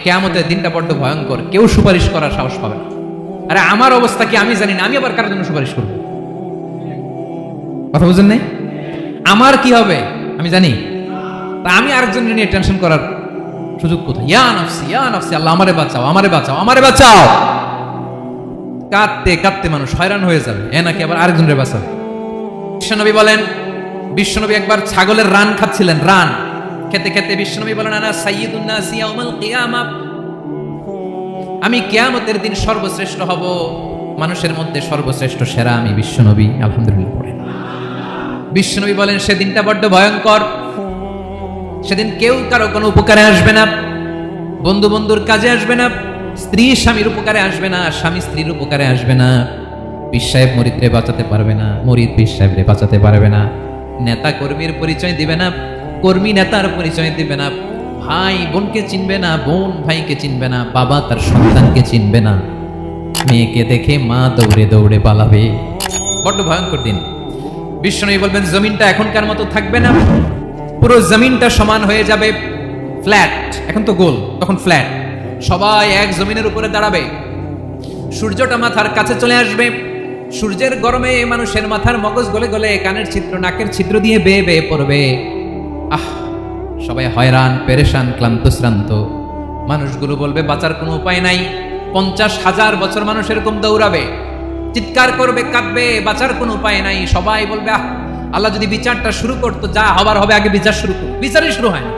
কিয়ামতের দিনটা বড্ড ভয়ঙ্কর, কেউ সুপারিশ করার সাহস পাবে না। আরে আমার অবস্থা কি আমি জানি না, আমি আবার কারোর জন্য সুপারিশ করবো? কথা বুঝেন নাই? আমার কি হবে আমি জানি, তা আমি আরেকজনের নিয়ে টেনশন করার সুযোগ কোথায়? ইয়া নাফসি ইয়া নাফসি, আল্লাহ আমারে বাঁচাও আমারে বাঁচাও আমারে বাঁচাও। কাঁদতে কাঁদতে মানুষ হয়রান হয়ে যাবে, এ নাকি আবার আরেকজনের বাঁচাবে। বিশ্বনবী বলেন, বিশ্বনবী একবার ছাগলের রান খাচ্ছিলেন, রান খেতে খেতে বিশ্বনবী বলেন, আনা সাইয়্যিদুন নাসি ইয়াউমাল কিয়ামা, আমি কিয়ামতের দিন সর্বশ্রেষ্ঠ হব, মানুষের মধ্যে সর্বশ্রেষ্ঠ সেরা আমি বিশ্বনবী। আলহামদুলিল্লাহ পড়েন। বিশ্বনবী বলেন সেদিনটা বড্ড ভয়ঙ্কর, সেদিন কেউ কারো কোনো উপকারে আসবে না, বন্ধু বন্ধুর কাজে আসবে না, স্ত্রী স্বামীর উপকারে আসবে না, স্বামী স্ত্রীর উপকারে আসবে না, পীর সাহেব মুরিদরে বাঁচাতে পারবে না, মুরিদ পীর সাহেবরে বাঁচাতে পারবে না, নেতা কর্মীর পরিচয় দিবে না, কর্মী নেতার পরিচয় দিবে না, ভাই বোনকে চিনবে না, বোন ভাইকে চিনবে না, বাবা তার সন্তানকে চিনবে না, মেয়েকে দেখে মা দৌড়ে দৌড়ে পালাবে। বড্ড ভয়ঙ্কর দিন। বিশ্বনবী বলবেন জমিনটা এখনকার মতো থাকবে না, পুরো জমিনটা সমান হয়ে যাবে, ফ্ল্যাট, এখন তো গোল, তখন ফ্ল্যাট, সবাই এক জমিনের উপরে দাঁড়াবে, সূর্যটা মাথার কাছে চলে আসবে, সূর্যের গরমে মানুষের মাথার মগজ গলে গলে কানের ছিদ্র নাকের ছিদ্র দিয়ে বেয়ে বেয়ে পড়বে। আহ, সবাই হয়রান পেরেশান ক্লান্ত শ্রান্ত, মানুষগুলো বলবে বাঁচার কোনো উপায় নাই। 50,000 বছর মানুষ এরকম দৌড়াবে, চিৎকার করবে, কাঁদবে, বাঁচার কোনো উপায় নাই। সবাই বলবে আহ, আল্লাহ যদি বিচারটা শুরু করতো, যা হবার হবে, আগে বিচার শুরু করো। বিচারই শুরু হয় না।